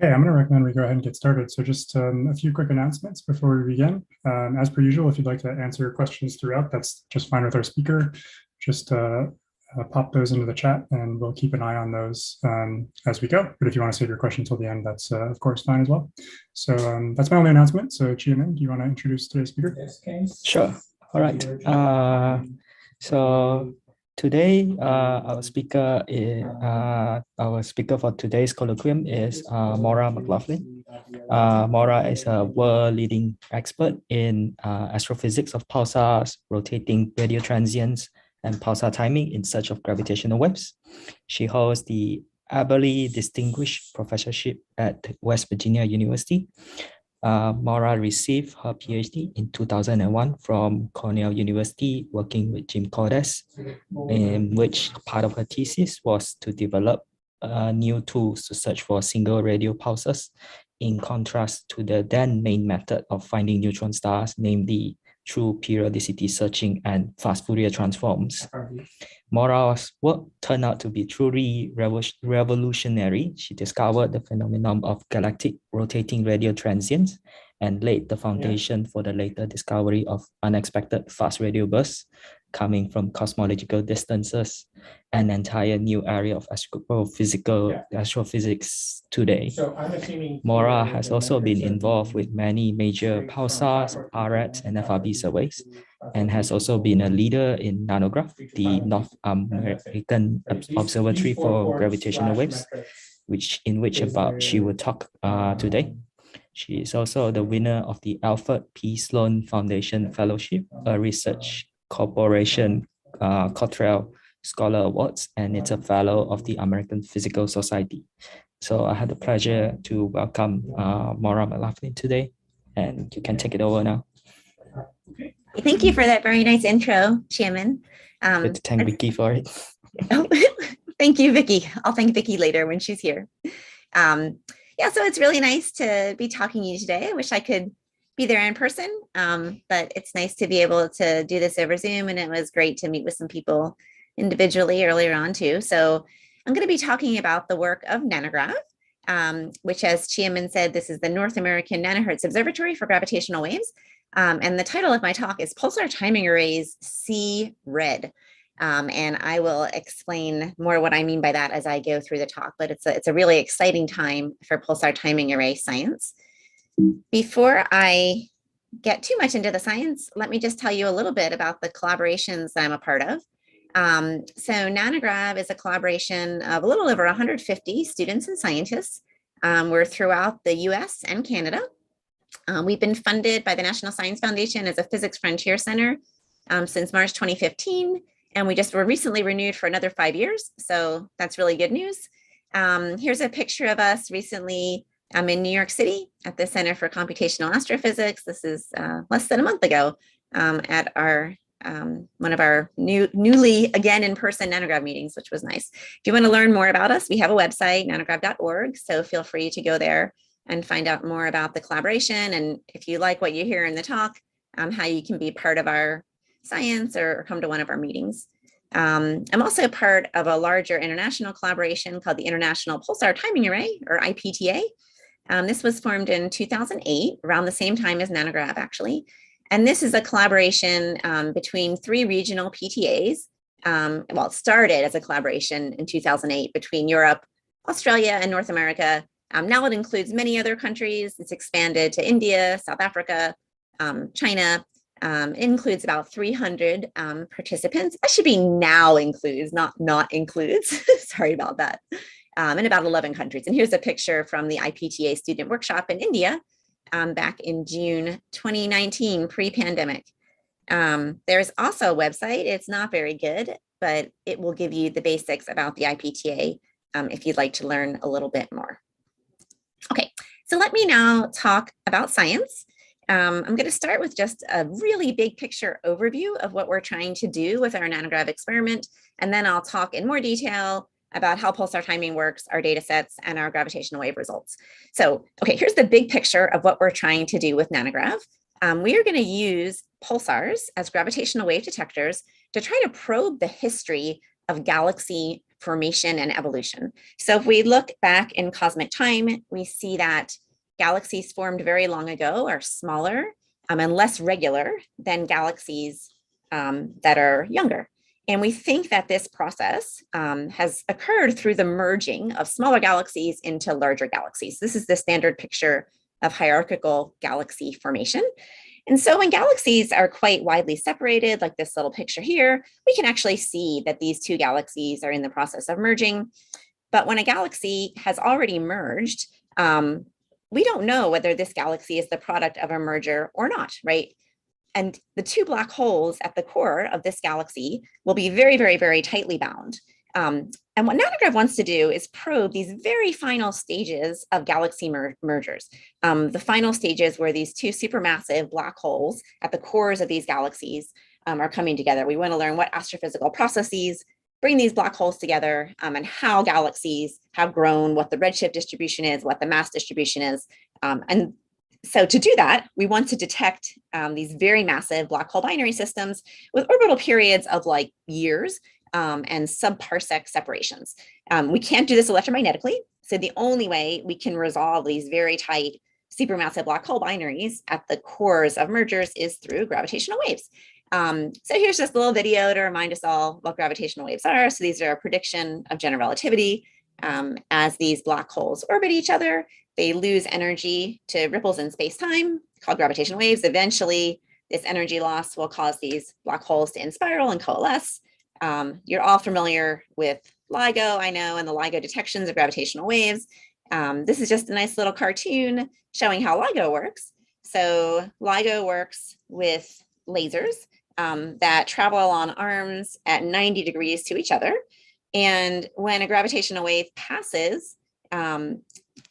Okay, I'm going to recommend we go ahead and get started. So just a few quick announcements before we begin. As per usual, if you'd like to answer questions throughout, that's just fine with our speaker. Just pop those into the chat and we'll keep an eye on those as we go. But if you want to save your question until the end, that's of course fine as well. So that's my only announcement. So CHIME, do you want to introduce today's speaker? Sure. All right. So today, our speaker for today's colloquium is Maura McLaughlin. Maura is a world-leading expert in astrophysics of pulsars, rotating radio transients, and pulsar timing in search of gravitational waves. She holds the ably distinguished professorship at West Virginia University. Maura received her PhD in 2001 from Cornell University, working with Jim Cordes, in which part of her thesis was to develop new tools to search for single radio pulses, in contrast to the then main method of finding neutron stars, namely through periodicity searching and fast Fourier transforms. Maura's work turned out to be truly revolutionary. She discovered the phenomenon of galactic rotating radio transients and laid the foundation for the later discovery of unexpected fast radio bursts coming from cosmological distances, an entire new area of astrophysics today. Maura has also been involved with many major pulsars, ARETs, and FRB surveys, and has also been a leader in NANOGrav, the North American Observatory for Gravitational Waves, in which she will talk today. She is also the winner of the Alfred P. Sloan Foundation Fellowship, a research corporation Cottrell Scholar Awards, and it's a fellow of the American Physical Society. So I had the pleasure to welcome Maura McLaughlin today, and you can take it over now. Thank you for that very nice intro, Chairman. Good to thank Vicky for it. Oh, thank you, Vicky. I'll thank Vicky later when she's here. Yeah, so it's really nice to be talking to you today. I wish I could be there in person, but it's nice to be able to do this over Zoom, and it was great to meet with some people individually earlier on too. So I'm going to be talking about the work of NANOGrav, which, as Chiaman said, this is the North American Nanohertz Observatory for Gravitational Waves. And the title of my talk is Pulsar Timing Arrays See Red. And I will explain more what I mean by that as I go through the talk, but it's a really exciting time for pulsar timing array science. Before I get too much into the science, let me just tell you a little bit about the collaborations that I'm a part of. So NANOGrav is a collaboration of a little over 150 students and scientists. We're throughout the US and Canada. We've been funded by the National Science Foundation as a Physics Frontier Center since March 2015. And we just were recently renewed for another 5 years. So that's really good news. Here's a picture of us recently. I'm in New York City at the Center for Computational Astrophysics. This is less than a month ago at our one of our newly again in-person NANOGrav meetings, which was nice. If you want to learn more about us, we have a website, nanograv.org. So feel free to go there and find out more about the collaboration. And if you like what you hear in the talk, how you can be part of our science or come to one of our meetings. I'm also part of a larger international collaboration called the International Pulsar Timing Array, or IPTA. This was formed in 2008, around the same time as NANOGrav, actually. And this is a collaboration between 3 regional PTAs. Well, it started as a collaboration in 2008 between Europe, Australia, and North America. Now it includes many other countries. It's expanded to India, South Africa, China. It includes about 300 participants. That should be now includes, not includes. Sorry about that. In about 11 countries. And here's a picture from the IPTA student workshop in India back in June 2019, pre-pandemic. There's also a website. It's not very good, but it will give you the basics about the IPTA if you'd like to learn a little bit more. Okay, so let me now talk about science. I'm going to start with just a really big picture overview of what we're trying to do with our NANOGrav experiment, and then I'll talk in more detail about how pulsar timing works, our data sets, and our gravitational wave results. So, okay, here's the big picture of what we're trying to do with NANOGrav. We are going to use pulsars as gravitational wave detectors to try to probe the history of galaxy formation and evolution. So if we look back in cosmic time, we see that galaxies formed very long ago are smaller and less regular than galaxies that are younger. And we think that this process has occurred through the merging of smaller galaxies into larger galaxies. This is the standard picture of hierarchical galaxy formation. And so when galaxies are quite widely separated, like this little picture here, we can actually see that these two galaxies are in the process of merging. But when a galaxy has already merged, we don't know whether this galaxy is the product of a merger or not, right? And the two black holes at the core of this galaxy will be very, very, very tightly bound. And what NANOGrav wants to do is probe these very final stages of galaxy mergers. The final stages where these two supermassive black holes at the cores of these galaxies are coming together. We want to learn what astrophysical processes bring these black holes together and how galaxies have grown, what the redshift distribution is, what the mass distribution is. And so to do that, we want to detect these very massive black hole binary systems with orbital periods of like years and subparsec separations. We can't do this electromagnetically. So the only way we can resolve these very tight supermassive black hole binaries at the cores of mergers is through gravitational waves. So here's just a little video to remind us all what gravitational waves are. So these are a prediction of general relativity. As these black holes orbit each other, they lose energy to ripples in space-time called gravitational waves. Eventually, this energy loss will cause these black holes to inspiral and coalesce. You're all familiar with LIGO, I know, and the LIGO detections of gravitational waves. This is just a nice little cartoon showing how LIGO works. So LIGO works with lasers that travel on arms at 90 degrees to each other. And when a gravitational wave passes,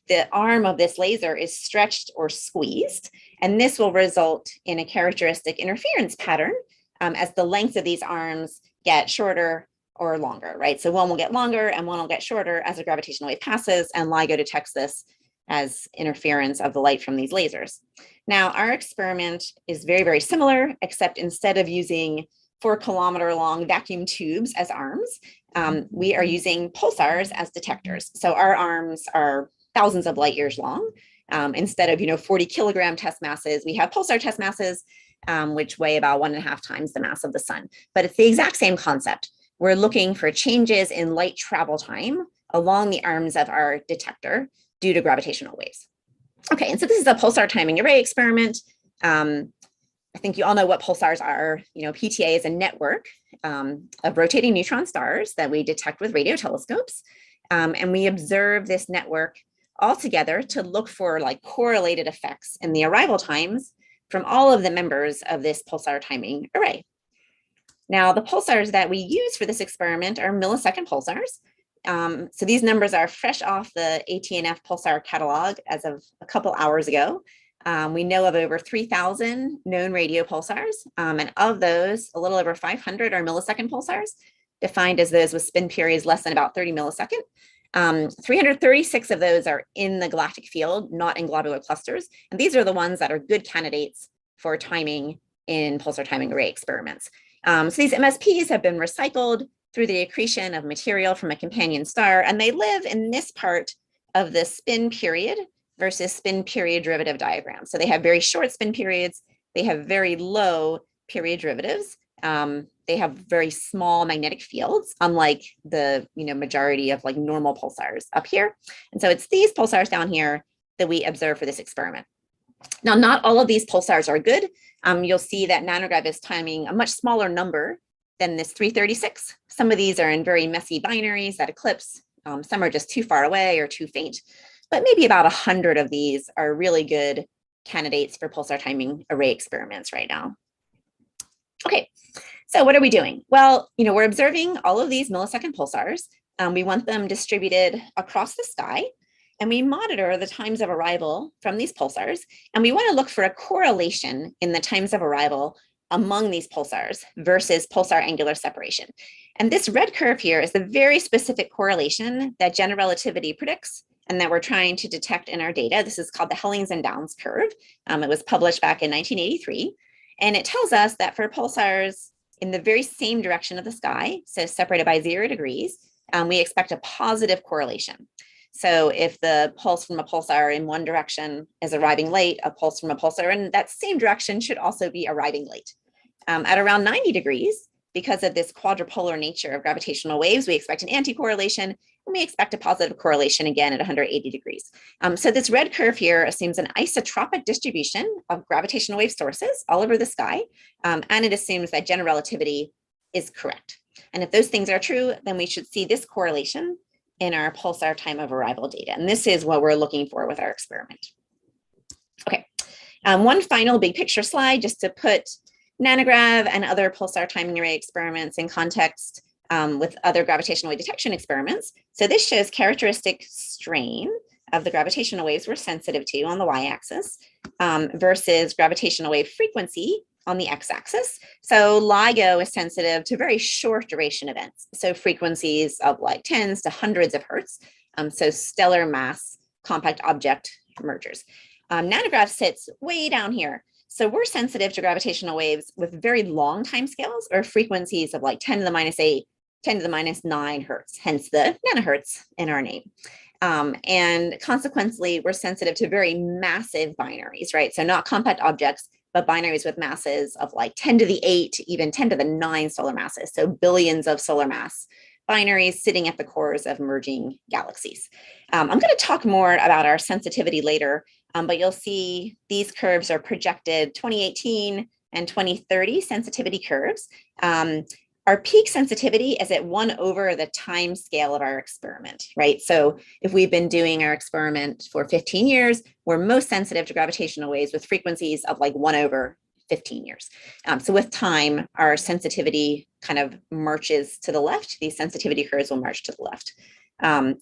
the arm of this laser is stretched or squeezed, and this will result in a characteristic interference pattern as the length of these arms get shorter or longer, right? So one will get longer and one will get shorter as a gravitational wave passes, and LIGO detects this as interference of the light from these lasers. Now, our experiment is very, very similar, except instead of using 4-kilometer long vacuum tubes as arms, we are using pulsars as detectors. So our arms are thousands of light years long. Instead of 40-kilogram test masses, we have pulsar test masses, which weigh about 1.5 times the mass of the sun. But it's the exact same concept. We're looking for changes in light travel time along the arms of our detector due to gravitational waves. Okay, and so this is a pulsar timing array experiment. I think you all know what pulsars are. PTA is a network of rotating neutron stars that we detect with radio telescopes. And we observe this network all together to look for like correlated effects in the arrival times from all of the members of this pulsar timing array. Now, the pulsars that we use for this experiment are millisecond pulsars. So these numbers are fresh off the AT&F pulsar catalog as of a couple hours ago. We know of over 3,000 known radio pulsars, and of those, a little over 500 are millisecond pulsars, defined as those with spin periods less than about 30 millisecond. 336 of those are in the galactic field, not in globular clusters. And these are the ones that are good candidates for timing in pulsar timing array experiments. So these MSPs have been recycled through the accretion of material from a companion star, and they live in this part of the spin period versus spin period derivative diagram. So they have very short spin periods. They have very low period derivatives. They have very small magnetic fields, unlike the majority of like normal pulsars up here. And so it's these pulsars down here that we observe for this experiment. Now, not all of these pulsars are good. You'll see that NANOGrav is timing a much smaller number than this 336. Some of these are in very messy binaries that eclipse. Some are just too far away or too faint. But maybe about 100 of these are really good candidates for pulsar timing array experiments right now. Okay, so what are we doing? Well, we're observing all of these millisecond pulsars. We want them distributed across the sky, and we monitor the times of arrival from these pulsars. And we want to look for a correlation in the times of arrival among these pulsars versus pulsar angular separation. And this red curve here is the very specific correlation that general relativity predicts and that we're trying to detect in our data. This is called the Hellings and Downs curve. It was published back in 1983. And it tells us that for pulsars in the very same direction of the sky, so separated by 0 degrees, we expect a positive correlation. So if the pulse from a pulsar in one direction is arriving late, a pulse from a pulsar in that same direction should also be arriving late. At around 90 degrees, because of this quadrupolar nature of gravitational waves, we expect an anti-correlation, and we expect a positive correlation again at 180 degrees. So this red curve here assumes an isotropic distribution of gravitational wave sources all over the sky, and it assumes that general relativity is correct. And if those things are true, then we should see this correlation in our pulsar time of arrival data. And this is what we're looking for with our experiment. Okay, one final big picture slide just to put NANOGrav and other pulsar timing array experiments in context with other gravitational wave detection experiments. So this shows characteristic strain of the gravitational waves we're sensitive to on the y-axis versus gravitational wave frequency on the x-axis. So LIGO is sensitive to very short duration events. So frequencies of like tens to hundreds of hertz. So stellar mass compact object mergers. NANOGrav sits way down here. So we're sensitive to gravitational waves with very long timescales or frequencies of like 10 to the minus 8, 10 to the minus 9 hertz, hence the nanohertz in our name. And consequently, we're sensitive to very massive binaries, right? So not compact objects, but binaries with masses of like 10 to the 8, even 10 to the 9 solar masses. So billions of solar mass binaries sitting at the cores of merging galaxies. I'm going to talk more about our sensitivity later, but you'll see these curves are projected 2018 and 2030 sensitivity curves. Our peak sensitivity is at 1 over the time scale of our experiment, right? So if we've been doing our experiment for 15 years, we're most sensitive to gravitational waves with frequencies of like 1 over 15 years. So with time, our sensitivity kind of marches to the left. These sensitivity curves will march to the left.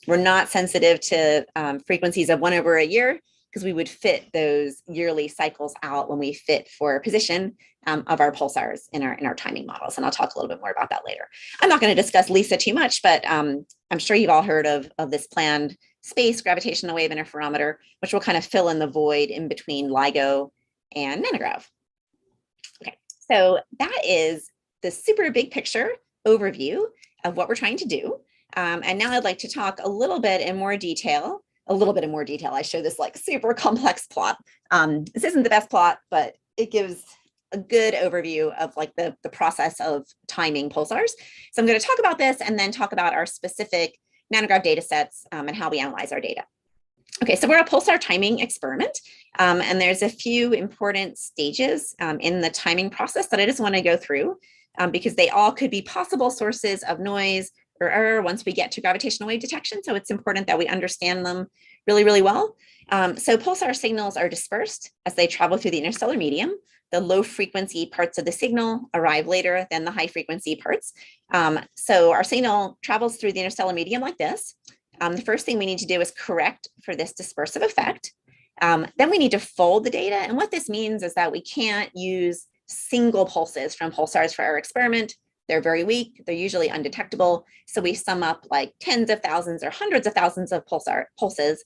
We're not sensitive to frequencies of 1 over a year because we would fit those yearly cycles out when we fit for position of our pulsars in our timing models. And I'll talk a little bit more about that later. I'm not going to discuss LISA too much, but I'm sure you've all heard of this planned space gravitational wave interferometer, which will kind of fill in the void in between LIGO and NANOGrav. Okay, so that is the super big picture overview of what we're trying to do. And now I'd like to talk a little bit in more detail. I show this like super complex plot. This isn't the best plot, but it gives a good overview of like the process of timing pulsars. So I'm going to talk about this and then talk about our specific NANOGrav data sets and how we analyze our data. Okay, so we're a pulsar timing experiment, and there's a few important stages in the timing process that I just want to go through because they all could be possible sources of noise or error once we get to gravitational wave detection. So it's important that we understand them really, really well. So pulsar signals are dispersed as they travel through the interstellar medium. The low frequency parts of the signal arrive later than the high frequency parts. So our signal travels through the interstellar medium like this. The first thing we need to do is correct for this dispersive effect. Then we need to fold the data. And what this means is that we can't use single pulses from pulsars for our experiment. They're very weak. They're usually undetectable. So we sum up like tens of thousands or hundreds of thousands of pulses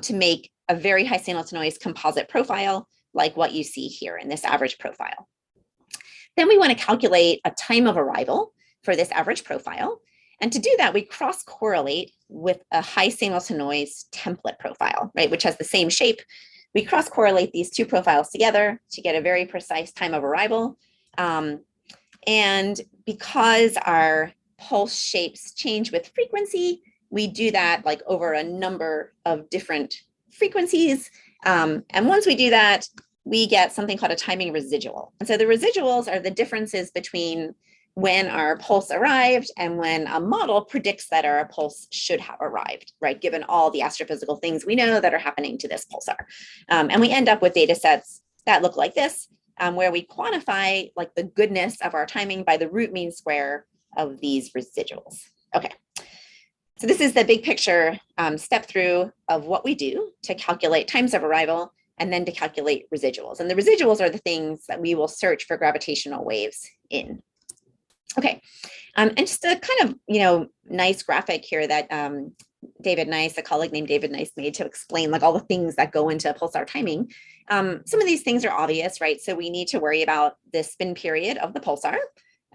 to make a very high signal to noise composite profile, like what you see here in this average profile. Then we want to calculate a time of arrival for this average profile. And to do that, we cross-correlate with a high signal to noise template profile, right, which has the same shape. We cross-correlate these two profiles together to get a very precise time of arrival. And because our pulse shapes change with frequency, we do that like over a number of different frequencies. And once we do that, we get something called a timing residual. And so the residuals are the differences between when our pulse arrived and when a model predicts that our pulse should have arrived, right? Given all the astrophysical things we know that are happening to this pulsar. And we end up with data sets that look like this, where we quantify like the goodness of our timing by the root mean square of these residuals. Okay, so this is the big picture step through of what we do to calculate times of arrival and then to calculate residuals. And the residuals are the things that we will search for gravitational waves in. Okay, and just a kind of, nice graphic here that David Nice, a colleague named David Nice, made to explain like all the things that go into pulsar timing. Some of these things are obvious, right? So we need to worry about the spin period of the pulsar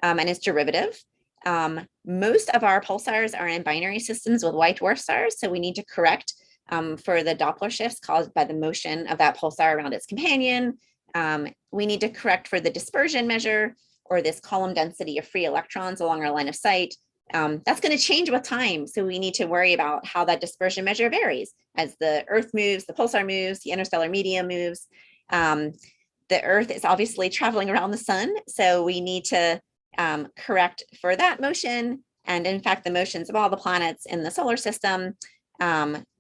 and its derivative. Most of our pulsars are in binary systems with white dwarf stars, so we need to correct for the Doppler shifts caused by the motion of that pulsar around its companion. We need to correct for the dispersion measure, or this column density of free electrons along our line of sight. That's going to change with time, so we need to worry about how that dispersion measure varies as the Earth moves, the pulsar moves, the interstellar medium moves. The Earth is obviously traveling around the sun, so we need to correct for that motion, and in fact the motions of all the planets in the solar system.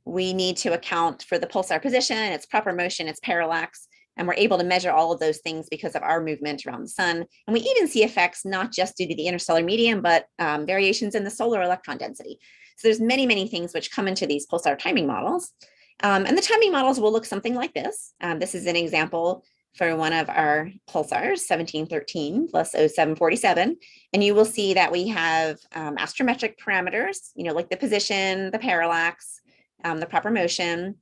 We need to account for the pulsar position, its proper motion, its parallax, and we're able to measure all of those things because of our movement around the sun. And we even see effects not just due to the interstellar medium, but variations in the solar electron density. So there's many, many things which come into these pulsar timing models. And the timing models will look something like this. This is an example for one of our pulsars, 1713 plus 0747. And you will see that we have astrometric parameters, like the position, the parallax, the proper motion,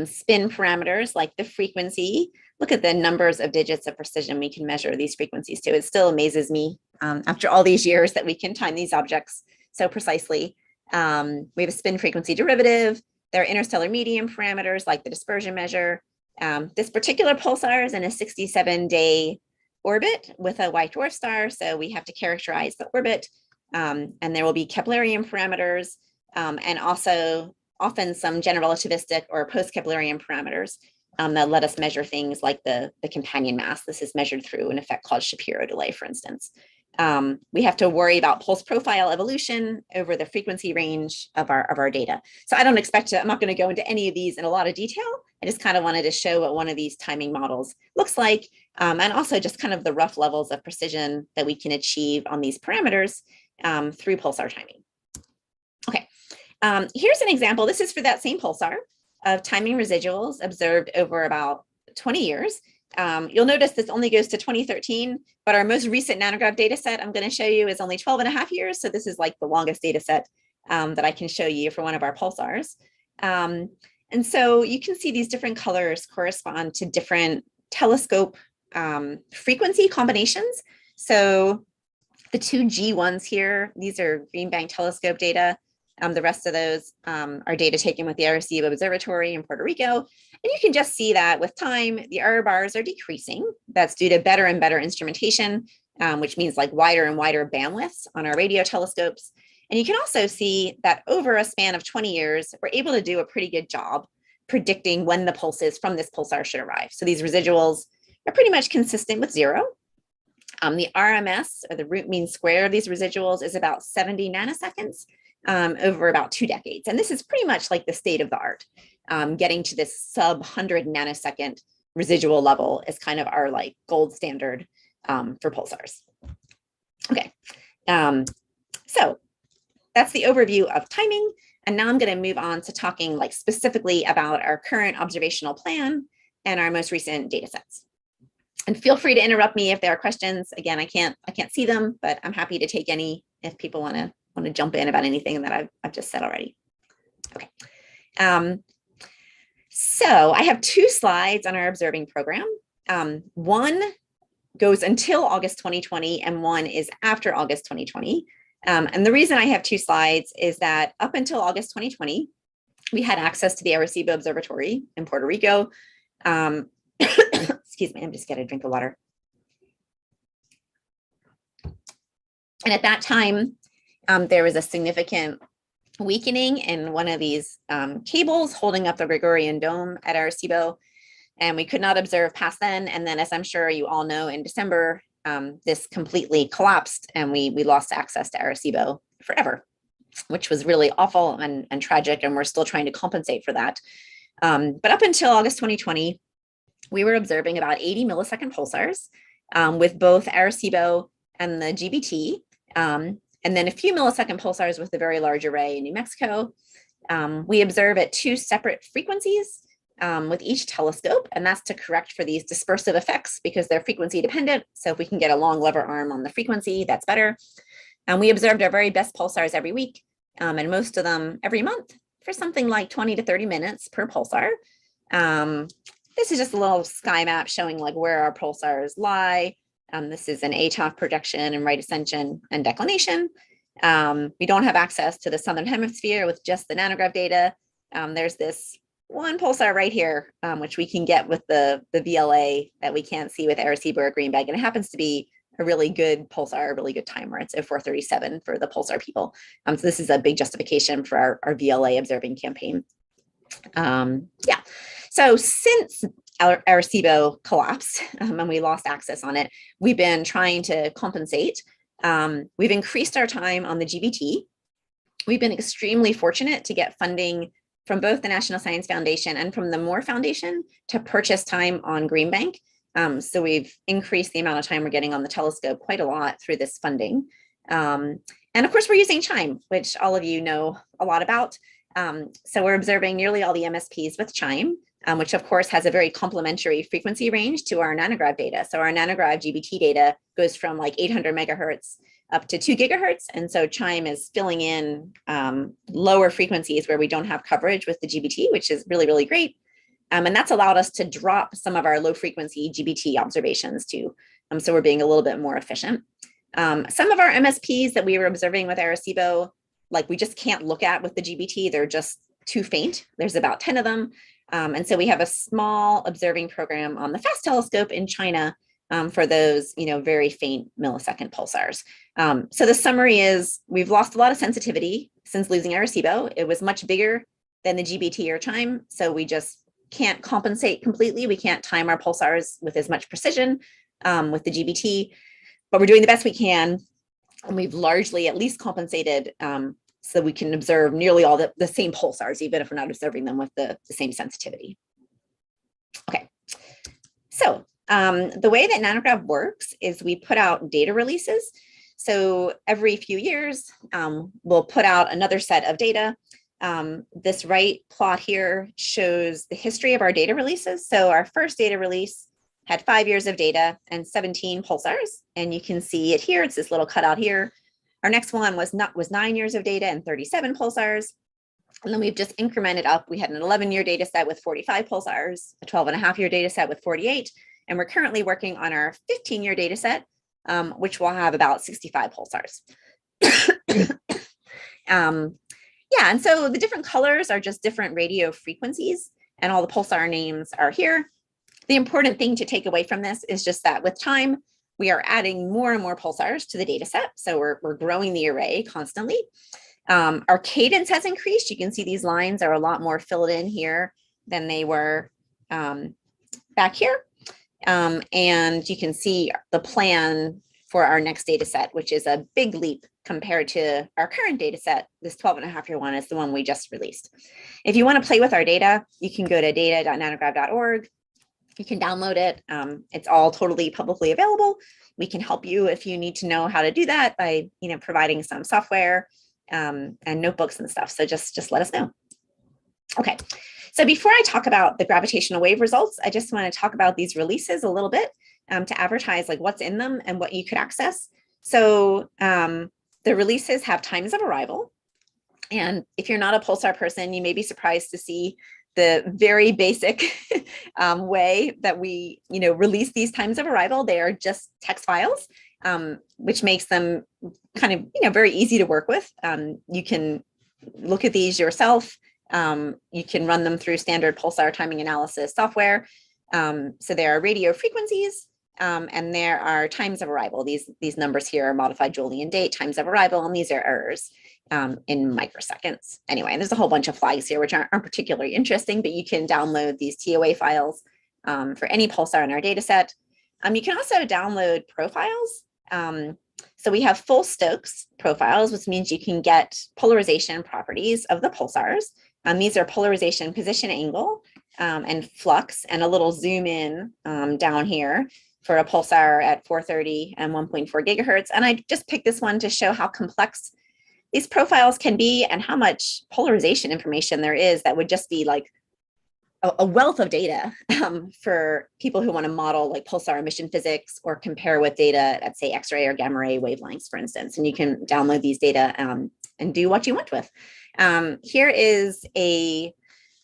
spin parameters like the frequency. Look at the numbers of digits of precision we can measure these frequencies to. It still amazes me after all these years that we can time these objects so precisely. We have a spin frequency derivative. There are interstellar medium parameters like the dispersion measure. This particular pulsar is in a 67-day orbit with a white dwarf star, so we have to characterize the orbit, and there will be Keplerian parameters, and also often some general relativistic or post-Keplerian parameters that let us measure things like the companion mass. This is measured through an effect called Shapiro delay, for instance. We have to worry about pulse profile evolution over the frequency range of our data. So I don't expect to, I'm not going to go into any of these in a lot of detail. I just kind of wanted to show what one of these timing models looks like, and also just kind of the rough levels of precision that we can achieve on these parameters through pulsar timing. Okay, here's an example. This is for that same pulsar of timing residuals observed over about 20 years. You'll notice this only goes to 2013, but our most recent NANOGrav data set I'm going to show you is only 12.5 years. So this is like the longest data set that I can show you for one of our pulsars. And so you can see these different colors correspond to different telescope frequency combinations. So the two G ones here, these are Green Bank telescope data. The rest of those are data taken with the Arecibo Observatory in Puerto Rico. And you can just see that with time, the error bars are decreasing. That's due to better and better instrumentation, which means like wider and wider bandwidths on our radio telescopes. And you can also see that over a span of 20 years, we're able to do a pretty good job predicting when the pulses from this pulsar should arrive. So these residuals are pretty much consistent with zero. The RMS, or the root mean square of these residuals, is about 70 nanoseconds over about 2 decades. And this is pretty much like the state of the art. Getting to this sub 100 nanosecond residual level is kind of our like gold standard for pulsars. Okay, so that's the overview of timing. And now I'm going to move on to talking like specifically about our current observational plan and our most recent data sets. And feel free to interrupt me if there are questions. Again, I can't see them, but I'm happy to take any if people want to jump in about anything that I've just said already. Okay. So I have 2 slides on our observing program. One goes until August 2020 and one is after August 2020. And the reason I have 2 slides is that up until August 2020, we had access to the Arecibo Observatory in Puerto Rico. Excuse me, I'm just getting a drink of water. And at that time, there was a significant weakening in one of these cables holding up the Gregorian dome at Arecibo, and we could not observe past then. And then, as I'm sure you all know, in December, this completely collapsed and we lost access to Arecibo forever, which was really awful and tragic, and we're still trying to compensate for that. But up until August 2020, we were observing about 80 millisecond pulsars with both Arecibo and the GBT, and then a few millisecond pulsars with the Very Large Array in New Mexico. We observe at 2 separate frequencies with each telescope, and that's to correct for these dispersive effects because they're frequency dependent. So if we can get a long lever arm on the frequency, that's better. And we observed our very best pulsars every week, and most of them every month for something like 20 to 30 minutes per pulsar. This is just a little sky map showing like where our pulsars lie. This is an ATOF projection and right ascension and declination. We don't have access to the Southern Hemisphere with just the NANOGrav data. There's this one pulsar right here, which we can get with the VLA that we can't see with Arecibo or Green Bank. And it happens to be a really good pulsar, a really good timer. It's 0437 for the pulsar people. So this is a big justification for our VLA observing campaign. Yeah, so since Arecibo collapsed and we lost access on it, we've been trying to compensate. We've increased our time on the GBT. We've been extremely fortunate to get funding from both the National Science Foundation and from the Moore Foundation to purchase time on Green Bank. So we've increased the amount of time we're getting on the telescope quite a lot through this funding. And of course, we're using CHIME, which all of you know a lot about. So we're observing nearly all the MSPs with CHIME, which of course has a very complementary frequency range to our NANOGrav data. So our NANOGrav GBT data goes from like 800 megahertz up to 2 gigahertz. And so CHIME is filling in lower frequencies where we don't have coverage with the GBT, which is really, really great. And that's allowed us to drop some of our low frequency GBT observations too. So we're being a little bit more efficient. Some of our MSPs that we were observing with Arecibo, like we just can't look at with the GBT, they're just too faint. There's about 10 of them. And so we have a small observing program on the FAST telescope in China for those, very faint millisecond pulsars. So the summary is we've lost a lot of sensitivity since losing Arecibo. It was much bigger than the GBT or CHIME. So we just can't compensate completely. We can't time our pulsars with as much precision with the GBT, but we're doing the best we can. And we've largely at least compensated so we can observe nearly all the same pulsars, even if we're not observing them with the same sensitivity. Okay, so the way that NANOGrav works is we put out data releases. So every few years, we'll put out another set of data. This right plot here shows the history of our data releases. So our first data release had 5 years of data and 17 pulsars. And you can see it here. It's this little cutout here. Our next one was 9 years of data and 37 pulsars. And then we've just incremented up. We had an 11-year data set with 45 pulsars, a 12.5-year data set with 48. And we're currently working on our 15-year data set, which will have about 65 pulsars. Yeah, and so the different colors are just different radio frequencies, and all the pulsar names are here. The important thing to take away from this is just that with time, we are adding more and more pulsars to the data set. So we're growing the array constantly. Our cadence has increased. You can see these lines are a lot more filled in here than they were back here. And you can see the plan for our next data set, which is a big leap compared to our current data set. This 12.5-year one is the one we just released. If you want to play with our data, you can go to data.nanograv.org. You can download it. It's all totally publicly available. We can help you if you need to know how to do that by providing some software and notebooks and stuff. So just let us know. Okay, so before I talk about the gravitational wave results, I just want to talk about these releases a little bit to advertise like what's in them and what you could access. So the releases have times of arrival. And if you're not a pulsar person, you may be surprised to see the very basic way that we release these times of arrival. They are just text files, which makes them kind of very easy to work with. You can look at these yourself. You can run them through standard pulsar timing analysis software. So there are radio frequencies and there are times of arrival. These numbers here are modified Julian date, times of arrival, and these are errors in microseconds. Anyway, and there's a whole bunch of flags here, which aren't particularly interesting, but you can download these TOA files for any pulsar in our data set. You can also download profiles. So we have full Stokes profiles, which means you can get polarization properties of the pulsars. These are polarization position angle and flux, and a little zoom in down here for a pulsar at 430 and 1.4 gigahertz. And I just picked this one to show how complex these profiles can be and how much polarization information there is that would just be like a wealth of data for people who want to model like pulsar emission physics or compare with data at say X-ray or gamma ray wavelengths, for instance. And you can download these data and do what you want with. Here is a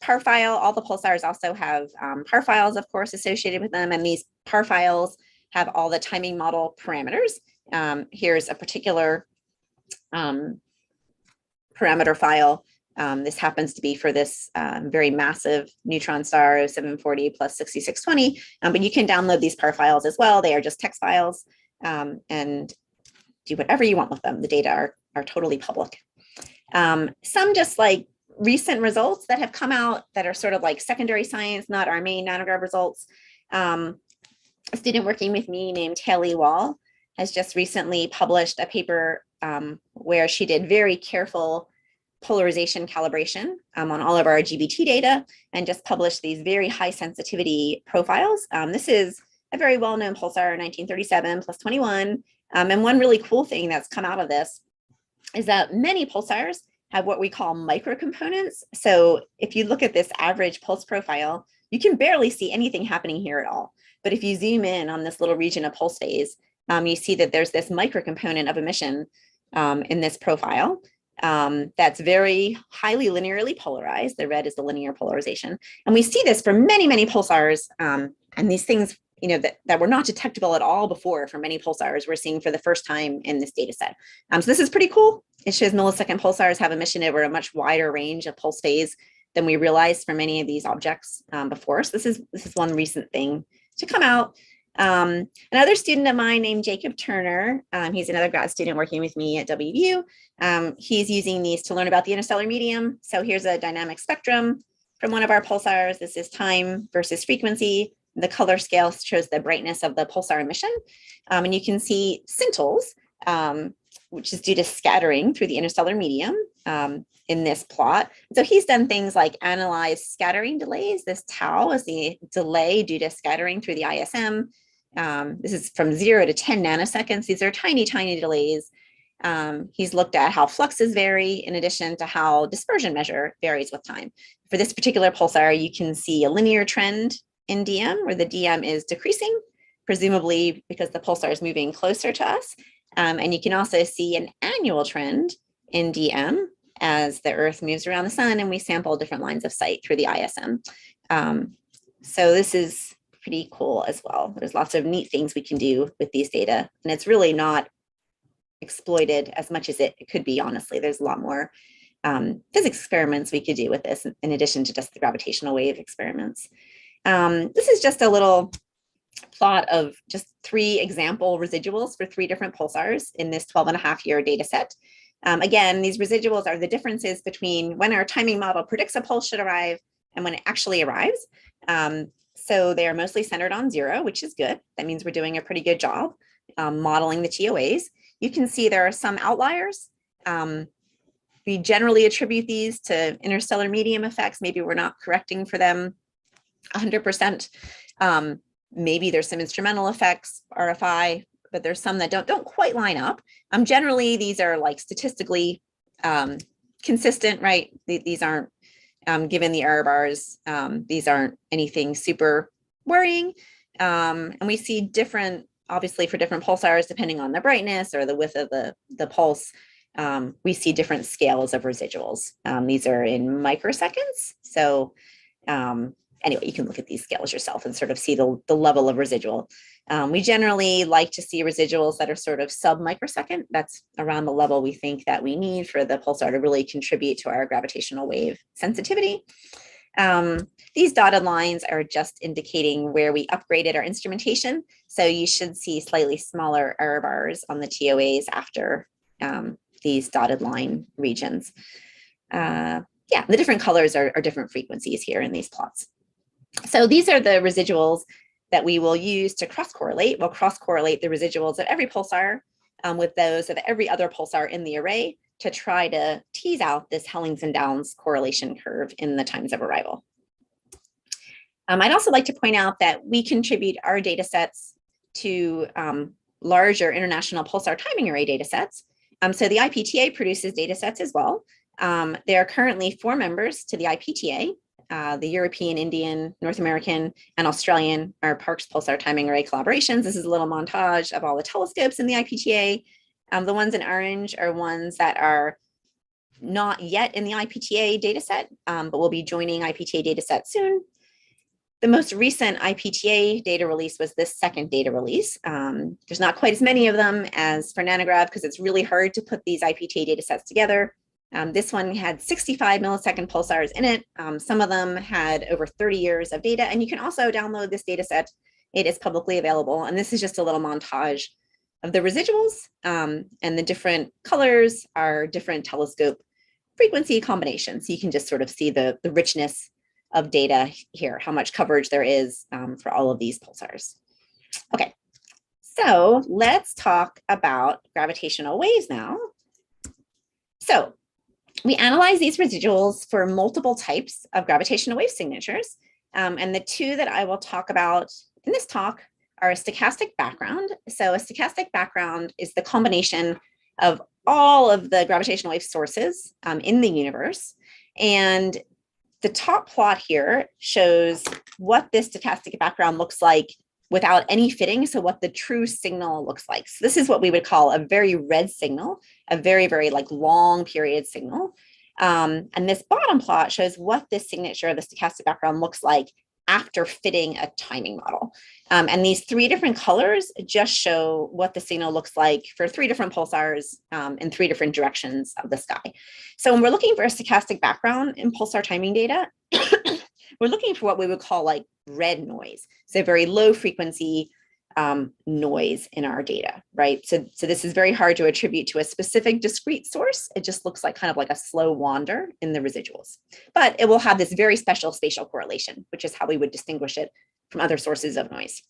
PAR file. All the pulsars also have PAR files, of course, associated with them. And these PAR files have all the timing model parameters. Here's a particular parameter file. This happens to be for this very massive neutron star 0740 plus 6620, but you can download these par files as well. They are just text files, and do whatever you want with them. The data are totally public. Some just like recent results that have come out that are sort of like secondary science, not our main NANOGrav results. A student working with me named Haley Wall has just recently published a paper where she did very careful polarization calibration on all of our GBT data and just published these very high sensitivity profiles. This is a very well-known pulsar, 1937 plus 21. And one really cool thing that's come out of this is that many pulsars have what we call microcomponents. So if you look at this average pulse profile, you can barely see anything happening here at all. But if you zoom in on this little region of pulse phase, you see that there's this microcomponent of emission in this profile that's very highly linearly polarized. The red is the linear polarization. And we see this for many, many pulsars. And these things, you know, that were not detectable at all before for many pulsars, we're seeing for the first time in this data set. So this is pretty cool. It shows millisecond pulsars have emission over a much wider range of pulse phase than we realized for many of these objects before. So this is one recent thing to come out. Another student of mine named Jacob Turner, he's another grad student working with me at WVU. He's using these to learn about the interstellar medium. So here's a dynamic spectrum from one of our pulsars. This is time versus frequency. The color scale shows the brightness of the pulsar emission. And you can see scintilles, which is due to scattering through the interstellar medium in this plot. So he's done things like analyze scattering delays. This tau is the delay due to scattering through the ISM. This is from 0 to 10 nanoseconds. These are tiny, tiny delays. He's looked at how fluxes vary in addition to how dispersion measure varies with time. For this particular pulsar, you can see a linear trend in DM where the DM is decreasing, presumably because the pulsar is moving closer to us. And you can also see an annual trend in DM as the Earth moves around the sun and we sample different lines of sight through the ISM. So this is pretty cool as well. There's lots of neat things we can do with these data, and it's really not exploited as much as it could be, honestly. There's a lot more physics experiments we could do with this in addition to just the gravitational wave experiments. This is just a little plot of just 3 example residuals for 3 different pulsars in this 12.5-year data set. Again, these residuals are the differences between when our timing model predicts a pulse should arrive and when it actually arrives. So they are mostly centered on 0, which is good. That means we're doing a pretty good job modeling the TOAs. You can see there are some outliers. We generally attribute these to interstellar medium effects. Maybe we're not correcting for them 100%. Maybe there's some instrumental effects, RFI, but there's some that don't quite line up. Generally, these are like statistically consistent, right? These aren't, given the error bars, these aren't anything super worrying. And we see different, obviously for different pulsars, depending on the brightness or the width of the pulse, we see different scales of residuals. These are in microseconds. So anyway, you can look at these scales yourself and sort of see the level of residual. We generally like to see residuals that are sort of sub-microsecond. That's around the level we think that we need for the pulsar to really contribute to our gravitational wave sensitivity. These dotted lines are just indicating where we upgraded our instrumentation. So you should see slightly smaller error bars on the TOAs after these dotted line regions. Yeah, the different colors are different frequencies here in these plots. So these are the residuals that we will use to cross-correlate. We'll cross-correlate the residuals of every pulsar with those of every other pulsar in the array to try to tease out this Hellings and Downs correlation curve in the times of arrival. I'd also like to point out that we contribute our data sets to larger international pulsar timing array data sets. So the IPTA produces data sets as well. There are currently 4 members to the IPTA. The European, Indian, North American, and Australian are Parkes Pulsar Timing Array collaborations. This is a little montage of all the telescopes in the IPTA. The ones in orange are ones that are not yet in the IPTA dataset, but will be joining IPTA dataset soon. The most recent IPTA data release was this second data release. There's not quite as many of them as for NANOGrav because it's really hard to put these IPTA data sets together. This one had 65 millisecond pulsars in it. Some of them had over 30 years of data, and you can also download this data set. It is publicly available, and this is just a little montage of the residuals, and the different colors are different telescope frequency combinations. So you can just sort of see the richness of data here, how much coverage there is for all of these pulsars. Okay, so let's talk about gravitational waves now. So we analyze these residuals for multiple types of gravitational wave signatures. And the two that I will talk about in this talk are a stochastic background. So a stochastic background is the combination of all of the gravitational wave sources in the universe. And the top plot here shows what this stochastic background looks like without any fitting, so what the true signal looks like. So this is what we would call a very red signal, a very, very like long period signal. And this bottom plot shows what this signature of the stochastic background looks like after fitting a timing model. And these three different colors just show what the signal looks like for three different pulsars in three different directions of the sky. So when we're looking for a stochastic background in pulsar timing data, we're looking for what we would call like red noise. So very low frequency noise in our data, right? So this is very hard to attribute to a specific discrete source. It just looks like kind of like a slow wander in the residuals, but it will have this very special spatial correlation, which is how we would distinguish it from other sources of noise.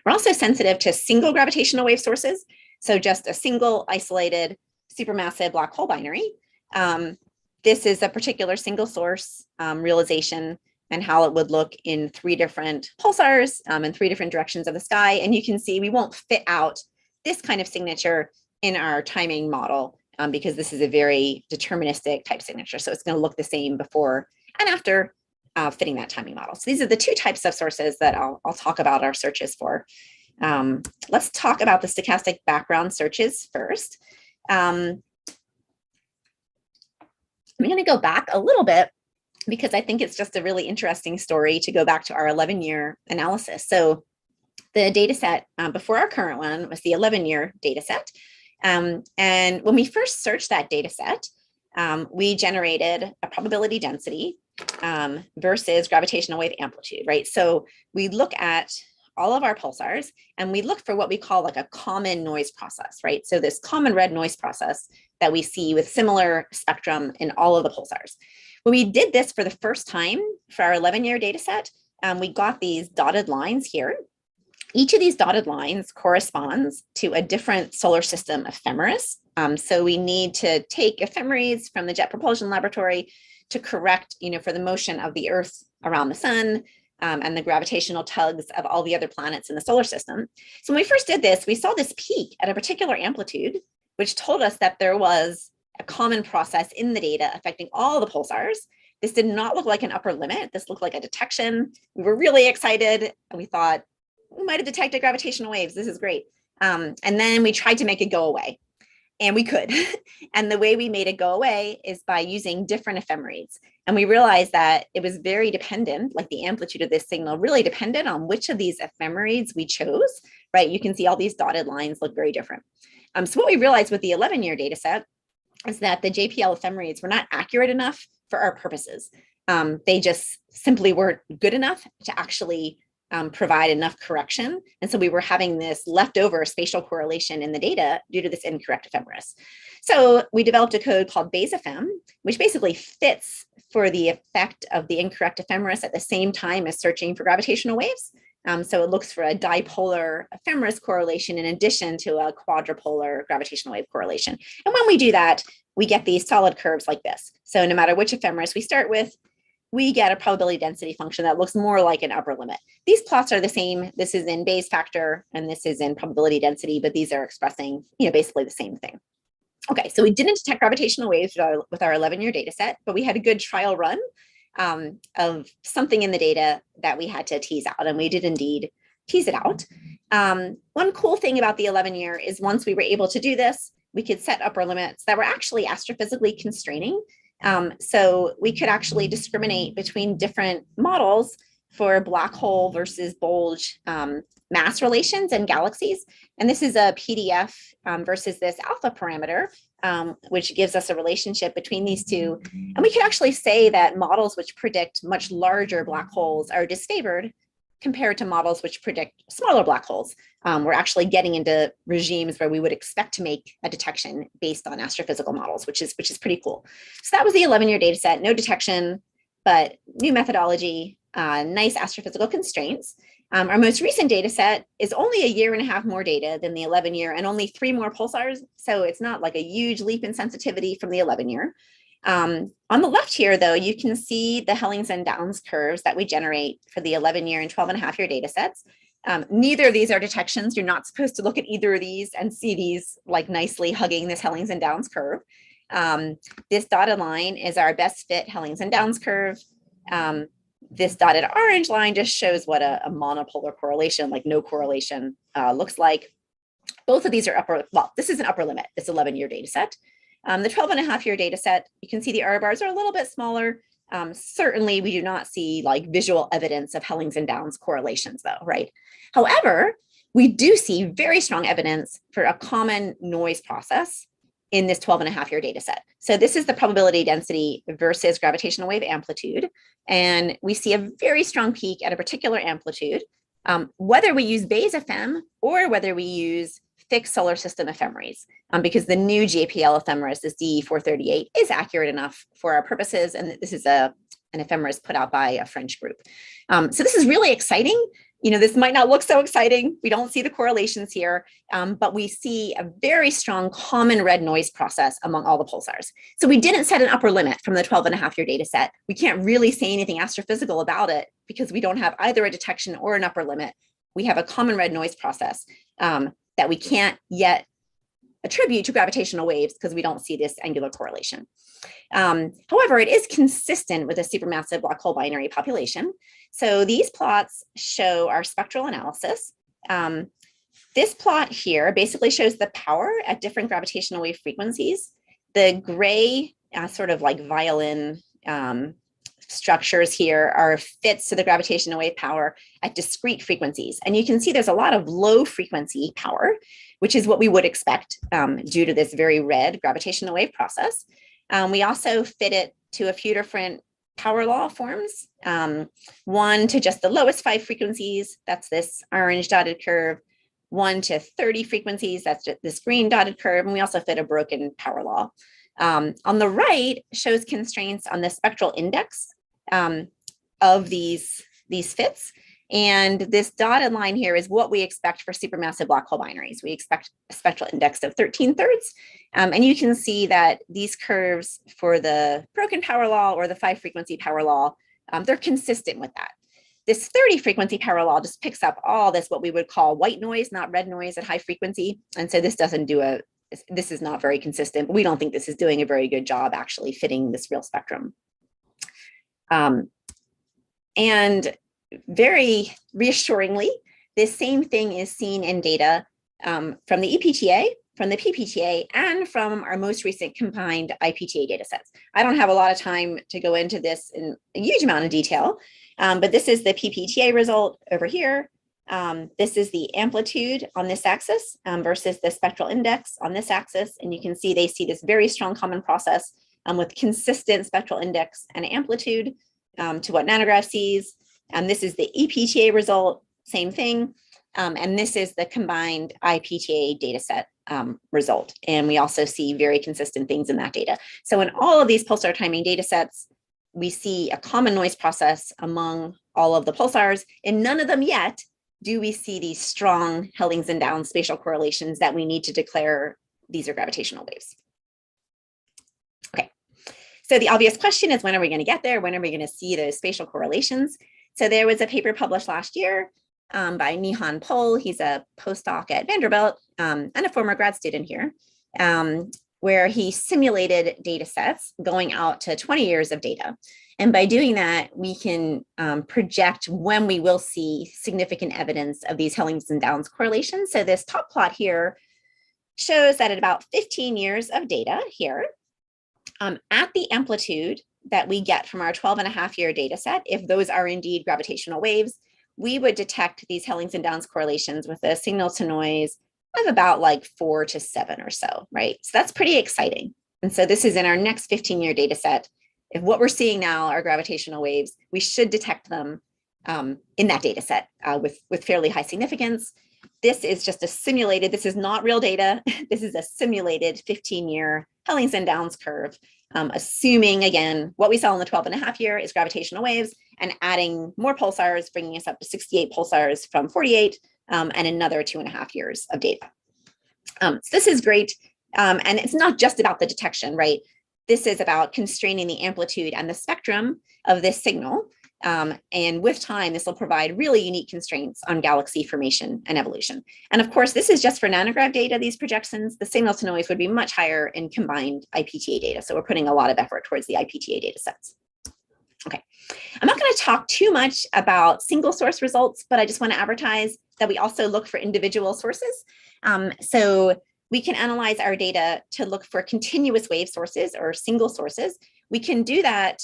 We're also sensitive to single gravitational wave sources. So just a single isolated supermassive black hole binary. This is a particular single source realization and how it would look in three different pulsars in three different directions of the sky. And you can see we won't fit out this kind of signature in our timing model because this is a very deterministic type signature. So it's going to look the same before and after fitting that timing model. So these are the two types of sources that I'll talk about our searches for. Let's talk about the stochastic background searches first. I'm going to go back a little bit because I think it's just a really interesting story to go back to our 11-year analysis. So the data set before our current one was the 11-year data set. And when we first searched that data set, we generated a probability density versus gravitational wave amplitude, right? So we look at all of our pulsars and we look for what we call like a common noise process, right? So this common red noise process that we see with similar spectrum in all of the pulsars. When we did this for the first time for our 11-year data set, we got these dotted lines here. Each of these dotted lines corresponds to a different solar system ephemeris. So we need to take ephemeris from the Jet Propulsion Laboratory to correct, for the motion of the Earth around the sun and the gravitational tugs of all the other planets in the solar system. So when we first did this, we saw this peak at a particular amplitude, which told us that there was a common process in the data affecting all the pulsars. This did not look like an upper limit. This looked like a detection. We were really excited and we thought, we might have detected gravitational waves. This is great. And then we tried to make it go away. And we could. And the way we made it go away is by using different ephemeris. And we realized that it was very dependent, like the amplitude of this signal really depended on which of these ephemeris we chose, right? You can see all these dotted lines look very different. So what we realized with the 11-year data set is that the JPL ephemeris were not accurate enough for our purposes. They just simply weren't good enough to actually provide enough correction. And so we were having this leftover spatial correlation in the data due to this incorrect ephemeris. So we developed a code called BaseFM, which basically fits for the effect of the incorrect ephemeris at the same time as searching for gravitational waves. So it looks for a dipolar ephemeris correlation in addition to a quadrupolar gravitational wave correlation. And when we do that, we get these solid curves like this. So no matter which ephemeris we start with, we get a probability density function that looks more like an upper limit. These plots are the same. This is in Bayes factor, and this is in probability density, but these are expressing, basically the same thing. Okay, so we didn't detect gravitational waves with our 11-year data set, but we had a good trial run of something in the data that we had to tease out, and we did indeed tease it out. One cool thing about the 11-year is once we were able to do this, we could set upper limits that were actually astrophysically constraining. So we could actually discriminate between different models for black hole versus bulge mass relations in galaxies. And this is a PDF versus this alpha parameter, which gives us a relationship between these two. And we could actually say that models which predict much larger black holes are disfavored compared to models which predict smaller black holes. We're actually getting into regimes where we would expect to make a detection based on astrophysical models, which is pretty cool. So that was the 11-year data set, no detection, but new methodology, nice astrophysical constraints. Our most recent data set is only 1.5 years more data than the 11-year and only 3 more pulsars. So it's not like a huge leap in sensitivity from the 11-year. On the left here, though, you can see the Hellings and Downs curves that we generate for the 11-year and 12.5-year data sets. Neither of these are detections. You're not supposed to look at either of these and see these like nicely hugging this Hellings and Downs curve. This dotted line is our best fit Hellings and Downs curve. This dotted orange line just shows what a monopolar correlation, like no correlation, looks like. Both of these are upper, well, this is an upper limit, this 11-year data set. The 12.5-year data set, you can see the error bars are a little bit smaller. Certainly, we do not see like visual evidence of Hellings and Downs correlations though, right? However, we do see very strong evidence for a common noise process in this 12.5-year data set. So this is the probability density versus gravitational wave amplitude. And we see a very strong peak at a particular amplitude, whether we use Bayes FM or whether we use fixed solar system ephemeris, because the new JPL ephemeris, this DE438, is accurate enough for our purposes. And this is an ephemeris put out by a French group. So this is really exciting. You know, this might not look so exciting. We don't see the correlations here, but we see a very strong common red noise process among all the pulsars. So we didn't set an upper limit from the 12.5-year data set. We can't really say anything astrophysical about it because we don't have either a detection or an upper limit. We have a common red noise process that we can't yet attribute to gravitational waves because we don't see this angular correlation. However, it is consistent with a supermassive black hole binary population. So these plots show our spectral analysis. This plot here basically shows the power at different gravitational wave frequencies. The gray sort of like violin structures here are fits to the gravitational wave power at discrete frequencies. And you can see there's a lot of low frequency power, which is what we would expect due to this very red gravitational wave process. We also fit it to a few different power law forms, one to just the lowest 5 frequencies, that's this orange dotted curve, 1 to 30 frequencies, that's just this green dotted curve, and we also fit a broken power law. On the right shows constraints on the spectral index of these fits. And this dotted line here is what we expect for supermassive black hole binaries. We expect a spectral index of 13/3. And you can see that these curves for the broken power law or the 5 frequency power law, they're consistent with that. This 30 frequency power law just picks up all this, what we would call white noise, not red noise at high frequency. And so this doesn't do this is not very consistent, but we don't think this is doing a very good job actually fitting this real spectrum. And very reassuringly, this same thing is seen in data from the EPTA, from the PPTA, and from our most recent combined IPTA data sets. I don't have a lot of time to go into this in a huge amount of detail, but this is the PPTA result over here. This is the amplitude on this axis versus the spectral index on this axis. And you can see they see this very strong common process with consistent spectral index and amplitude to what NANOGrav sees. This is the EPTA result, same thing. And this is the combined IPTA data set result. And we also see very consistent things in that data. So in all of these pulsar timing data sets, we see a common noise process among all of the pulsars, and none of them yet do we see these strong Hellings and Downs spatial correlations that we need to declare these are gravitational waves. Okay, so the obvious question is, when are we going to get there? When are we going to see those spatial correlations? So there was a paper published last year by Nihan Pol. He's a postdoc at Vanderbilt and a former grad student here, where he simulated data sets going out to 20 years of data. And by doing that, we can project when we will see significant evidence of these Hellings and Downs correlations. So this top plot here shows that at about 15 years of data here, at the amplitude that we get from our 12.5-year data set, if those are indeed gravitational waves, we would detect these Hellings and Downs correlations with a signal to noise of about like 4 to 7 or so, right? So that's pretty exciting. And so this is in our next 15-year data set. If what we're seeing now are gravitational waves, we should detect them in that data set with fairly high significance. This is just a simulated, this is not real data. This is a simulated 15-year Hellings and Downs curve, assuming, again, what we saw in the 12.5-year is gravitational waves and adding more pulsars, bringing us up to 68 pulsars from 48 and another 2.5 years of data. So this is great. And it's not just about the detection, right? This is about constraining the amplitude and the spectrum of this signal. And with time, this will provide really unique constraints on galaxy formation and evolution. And of course, this is just for NANOGrav data, these projections. The signal to noise would be much higher in combined IPTA data. So we're putting a lot of effort towards the IPTA data sets. Okay, I'm not going to talk too much about single source results, but I just want to advertise that we also look for individual sources. So we can analyze our data to look for continuous wave sources or single sources. We can do that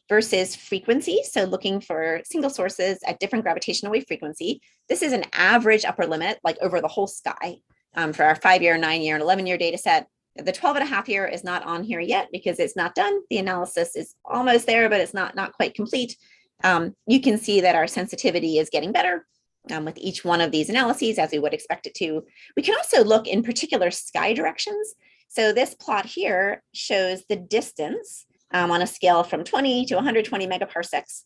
versus frequency. So looking for single sources at different gravitational wave frequency. This is an average upper limit, like over the whole sky for our 5-year, 9-year, and 11-year data set. The 12.5-year is not on here yet because it's not done. The analysis is almost there, but it's not quite complete. You can see that our sensitivity is getting better with each one of these analyses, as we would expect it to. We can also look in particular sky directions. So this plot here shows the distance on a scale from 20 to 120 megaparsecs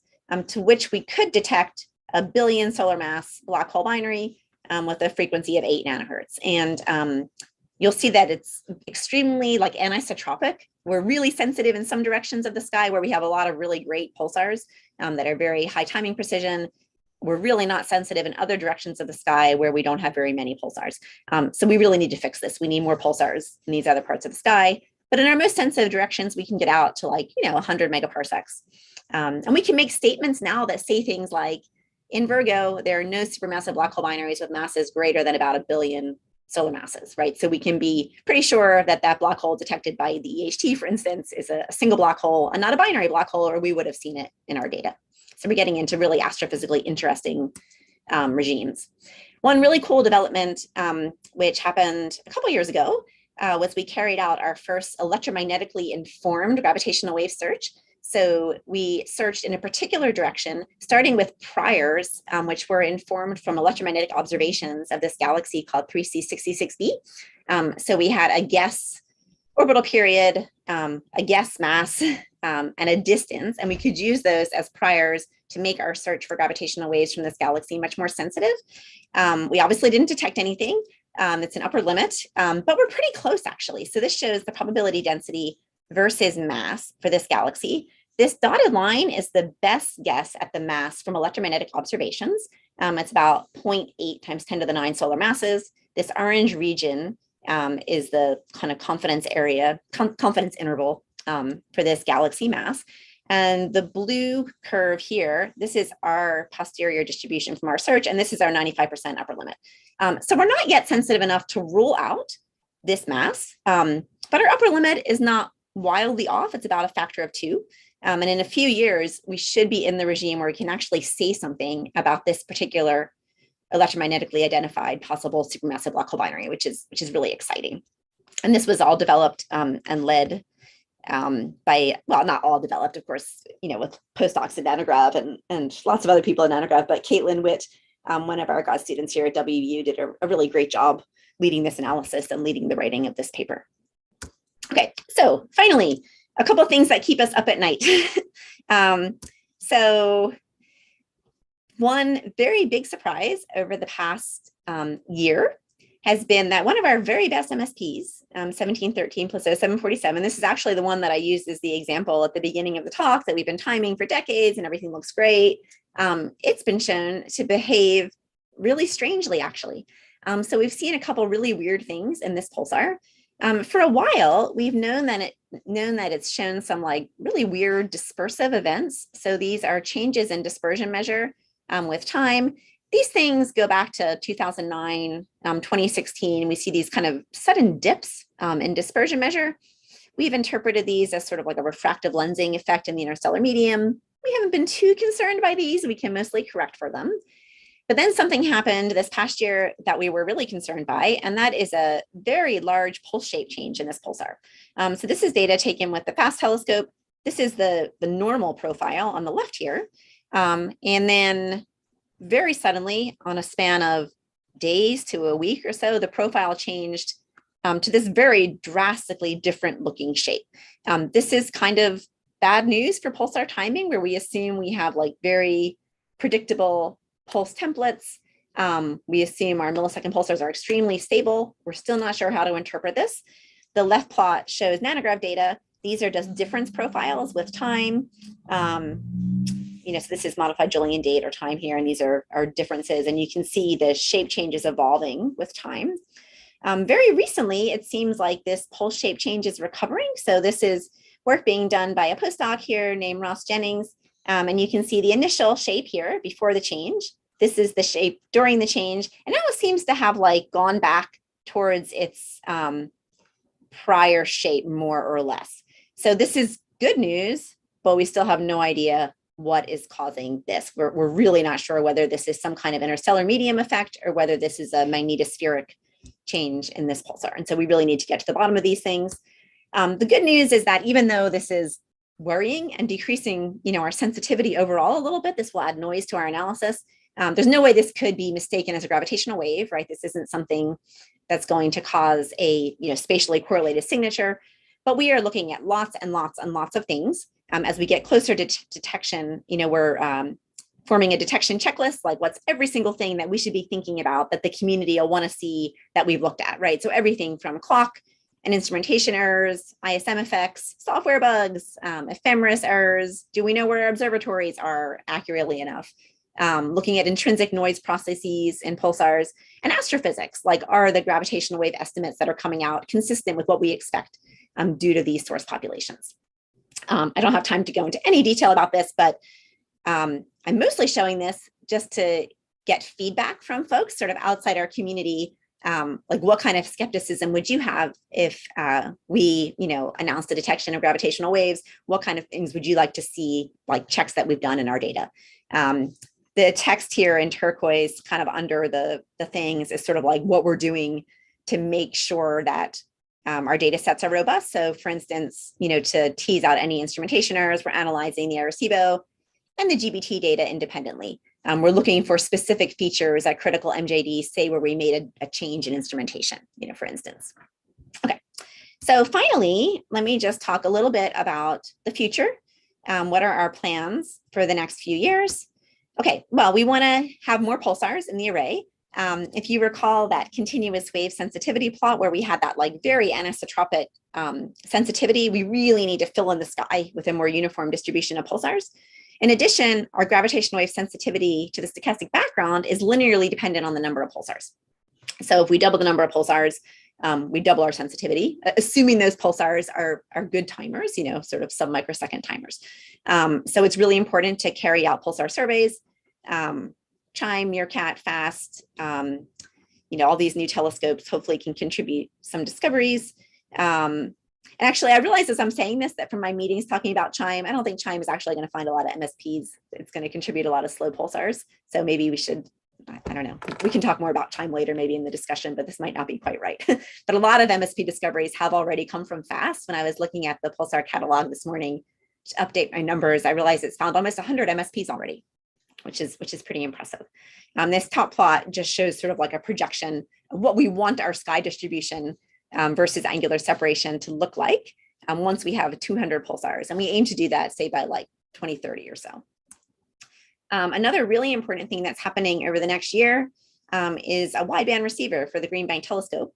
to which we could detect a billion solar mass black hole binary with a frequency of 8 nanohertz. And you'll see that it's extremely like anisotropic. We're really sensitive in some directions of the sky where we have a lot of really great pulsars that are very high timing precision. We're really not sensitive in other directions of the sky where we don't have very many pulsars. So we really need to fix this. We need more pulsars in these other parts of the sky. But in our most sensitive directions, we can get out to 100 megaparsecs. And we can make statements now that say things like, in Virgo, there are no supermassive black hole binaries with masses greater than about 1 billion solar masses, right? So we can be pretty sure that that black hole detected by the EHT, for instance, is a single black hole and not a binary black hole, or we would have seen it in our data. So we're getting into really astrophysically interesting regimes. One really cool development, which happened a couple years ago, was we carried out our first electromagnetically informed gravitational wave search. So we searched in a particular direction, starting with priors, which were informed from electromagnetic observations of this galaxy called 3C66b. So we had a guess orbital period, a guess mass, and a distance, and we could use those as priors to make our search for gravitational waves from this galaxy much more sensitive. We obviously didn't detect anything. It's an upper limit, but we're pretty close actually. So this shows the probability density versus mass for this galaxy. This dotted line is the best guess at the mass from electromagnetic observations. It's about 0.8 times 10 to the 9 solar masses. This orange region is the kind of confidence area, confidence interval for this galaxy mass. And the blue curve here, this is our posterior distribution from our search, and this is our 95% upper limit. So we're not yet sensitive enough to rule out this mass, but our upper limit is not wildly off. It's about a factor of 2. And in a few years, we should be in the regime where we can actually say something about this particular electromagnetically identified possible supermassive black hole binary, which is really exciting. And this was all developed and led by, well, not all developed, of course, with postdocs at NANOGrav and lots of other people at NANOGrav, but Caitlin Witt, one of our grad students here at WU, did a really great job leading this analysis and leading the writing of this paper. Okay, so finally, a couple of things that keep us up at night. So one very big surprise over the past year has been that one of our very best MSPs, 1713 plus 0747, this is actually the one that I used as the example at the beginning of the talk that we've been timing for decades and everything looks great. It's been shown to behave really strangely, actually. So we've seen a couple really weird things in this pulsar. For a while, we've known that it's shown some really weird dispersive events. So these are changes in dispersion measure with time. These things go back to 2009, 2016. We see these kind of sudden dips in dispersion measure. We've interpreted these as sort of like a refractive lensing effect in the interstellar medium. We haven't been too concerned by these. We can mostly correct for them. But then something happened this past year that we were really concerned by, and that is a very large pulse shape change in this pulsar. So this is data taken with the FAST telescope. This is the normal profile on the left here. And then very suddenly, on a span of days to a week or so, the profile changed to this very drastically different looking shape. This is kind of bad news for pulsar timing, where we assume we have like very predictable pulse templates. We assume our millisecond pulsars are extremely stable. We're still not sure how to interpret this. The left plot shows NANOGrav data. These are just difference profiles with time. So this is modified Julian date or time here, and these are differences. And you can see the shape changes evolving with time. Very recently, it seems like this pulse shape change is recovering. So this is work being done by a postdoc here named Ross Jennings. And you can see the initial shape here before the change. This is the shape during the change. And now it seems to have like gone back towards its prior shape more or less. So this is good news, but we still have no idea what is causing this. We're really not sure whether this is some kind of interstellar medium effect or whether this is a magnetospheric change in this pulsar. And so we really need to get to the bottom of these things. The good news is that even though this is worrying and decreasing, our sensitivity overall a little bit, this will add noise to our analysis. There's no way this could be mistaken as a gravitational wave, right? This isn't something that's going to cause a, spatially correlated signature, but we are looking at lots and lots and lots of things. As we get closer to detection, we're forming a detection checklist, like what's every single thing that we should be thinking about that the community will want to see that we've looked at, right? So everything from clock and instrumentation errors, ISM effects, software bugs, ephemeris errors. Do we know where our observatories are accurately enough? Looking at intrinsic noise processes in pulsars, and astrophysics, like are the gravitational wave estimates that are coming out consistent with what we expect due to these source populations. I don't have time to go into any detail about this, but I'm mostly showing this just to get feedback from folks sort of outside our community. Like what kind of skepticism would you have if we, announced the detection of gravitational waves? What kind of things would you like to see, like checks that we've done in our data? The text here in turquoise kind of under the things is sort of like what we're doing to make sure that our data sets are robust. So for instance, to tease out any instrumentation errors, we're analyzing the Arecibo and the GBT data independently. We're looking for specific features at critical MJD, say where we made a change in instrumentation, for instance. Okay, so finally, let me just talk a little bit about the future. What are our plans for the next few years? Okay, well, we want to have more pulsars in the array. If you recall that continuous wave sensitivity plot where we had that like very anisotropic sensitivity, we really need to fill in the sky with a more uniform distribution of pulsars. In addition, our gravitational wave sensitivity to the stochastic background is linearly dependent on the number of pulsars. So if we double the number of pulsars, we double our sensitivity, assuming those pulsars are good timers, sort of sub-microsecond timers. So it's really important to carry out pulsar surveys, CHIME, MeerKAT, FAST, all these new telescopes hopefully can contribute some discoveries. And actually, I realize as I'm saying this, that from my meetings talking about CHIME, I don't think CHIME is actually going to find a lot of MSPs. It's going to contribute a lot of slow pulsars. So maybe we should, I don't know, we can talk more about CHIME later, maybe in the discussion, but this might not be quite right. But a lot of MSP discoveries have already come from FAST. When I was looking at the Pulsar catalog this morning to update my numbers, I realized it's found almost 100 MSPs already, which is pretty impressive. This top plot just shows sort of like a projection of what we want our sky distribution versus angular separation to look like once we have 200 pulsars. And we aim to do that, say, by like 2030 or so. Another really important thing that's happening over the next year is a wideband receiver for the Green Bank telescope.